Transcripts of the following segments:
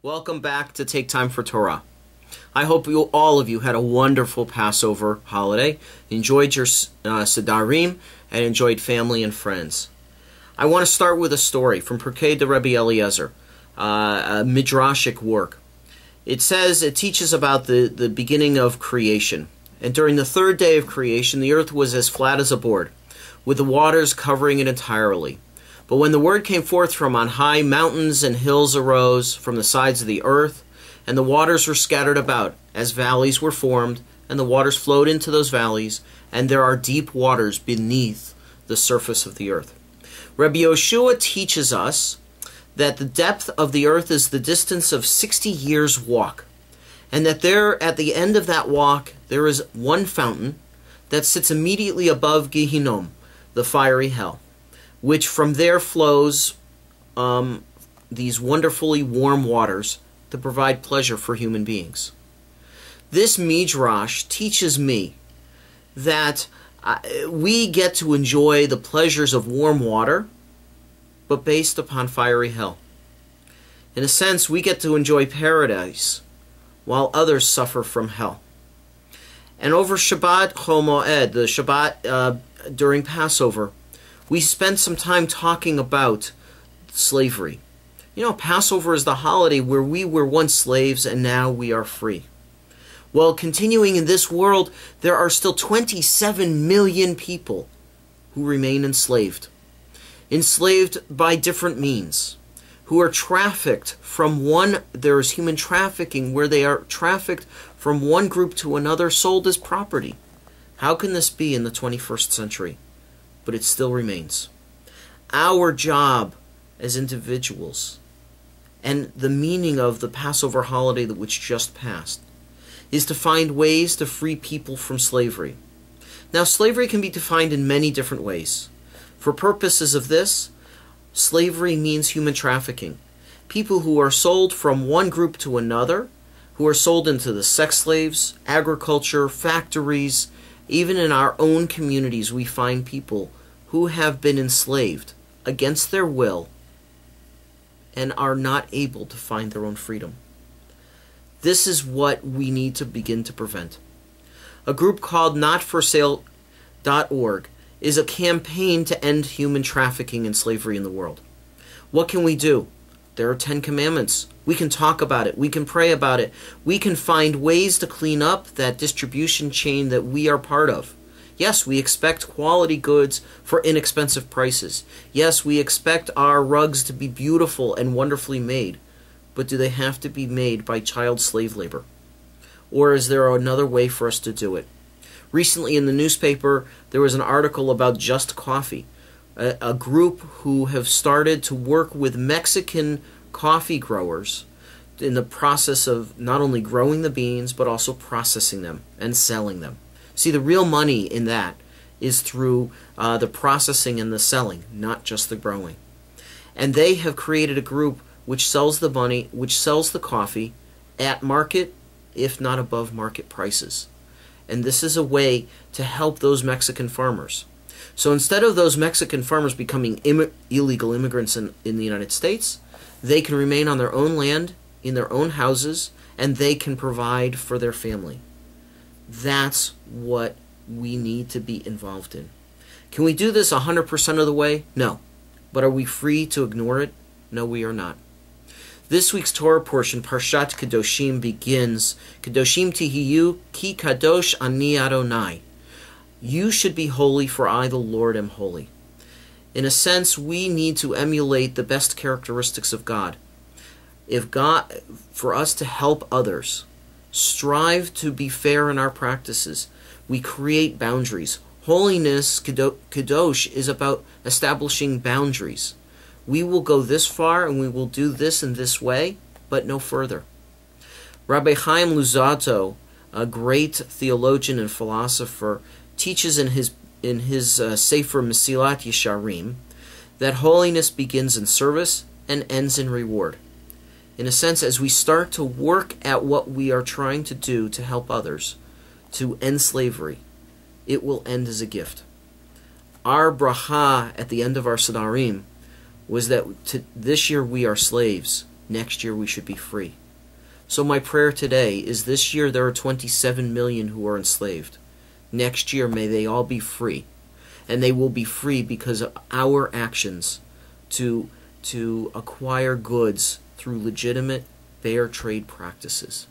Welcome back to Take Time for Torah. I hope all of you had a wonderful Passover holiday, enjoyed your Sedarim, and enjoyed family and friends. I want to start with a story from Pirkei de Rebbe Eliezer, a midrashic work. It teaches about the beginning of creation. And during the third day of creation, the earth was as flat as a board, with the waters covering it entirely. But when the word came forth from on high, mountains and hills arose from the sides of the earth, and the waters were scattered about, as valleys were formed, and the waters flowed into those valleys, and there are deep waters beneath the surface of the earth. Rabbi Yoshua teaches us that the depth of the earth is the distance of 60 years' walk, and that there, at the end of that walk, there is one fountain that sits immediately above Gehinnom, the fiery hell, which from there flows these wonderfully warm waters to provide pleasure for human beings. This midrash teaches me that we get to enjoy the pleasures of warm water, but based upon fiery hell. In a sense, we get to enjoy paradise, while others suffer from hell. And over Shabbat Chol Moed, the Shabbat during Passover, we spent some time talking about slavery. You know, Passover is the holiday where we were once slaves and now we are free. Well, continuing in this world, there are still 27 million people who remain enslaved by different means, who are trafficked from there is human trafficking where they are trafficked from one group to another, sold as property. How can this be in the 21st century? But it still remains. Our job as individuals, and the meaning of the Passover holiday which just passed, is to find ways to free people from slavery. Now, slavery can be defined in many different ways. For purposes of this, slavery means human trafficking. People who are sold from one group to another, who are sold into the sex slaves, agriculture, factories. Even in our own communities, we find people who have been enslaved against their will and are not able to find their own freedom. This is what we need to begin to prevent. A group called NotForSale.org is a campaign to end human trafficking and slavery in the world. What can we do? There are 10 commandments. We can talk about it. We can pray about it. We can find ways to clean up that distribution chain that we are part of. Yes, we expect quality goods for inexpensive prices. Yes, we expect our rugs to be beautiful and wonderfully made. But do they have to be made by child slave labor? Or is there another way for us to do it? Recently in the newspaper, there was an article about Just Coffee, a group who have started to work with Mexican coffee growers in the process of not only growing the beans, but also processing them and selling them. See, the real money in that is through the processing and the selling, not just the growing. And they have created a group which sells the coffee at market, if not above market prices. And this is a way to help those Mexican farmers. So instead of those Mexican farmers becoming illegal immigrants in the United States, they can remain on their own land, in their own houses, and they can provide for their family. That's what we need to be involved in. Can we do this 100% of the way? No. But are we free to ignore it? No, we are not. This week's Torah portion, Parshat Kedoshim, begins, Kedoshim tihiyu ki kadosh ani Adonai. You should be holy, for I, the Lord, am holy. In a sense, we need to emulate the best characteristics of God. For us to help others, strive to be fair in our practices. We create boundaries. Holiness, Kadosh, is about establishing boundaries. We will go this far and we will do this in this way, but no further. Rabbi Chaim Luzzatto, a great theologian and philosopher, teaches in his Sefer Mesilat Yesharim that holiness begins in service and ends in reward. In a sense, as we start to work at what we are trying to do to help others, to end slavery, it will end as a gift. Our bracha at the end of our Sedarim was that this year we are slaves, next year we should be free. So my prayer today is this year there are 27 million who are enslaved. Next year may they all be free. And they will be free because of our actions to acquire goods through legitimate, fair trade practices.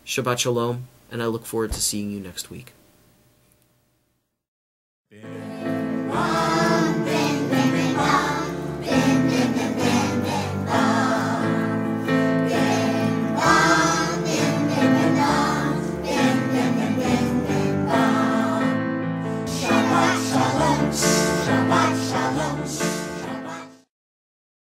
Shabbat Shalom, and I look forward to seeing you next week.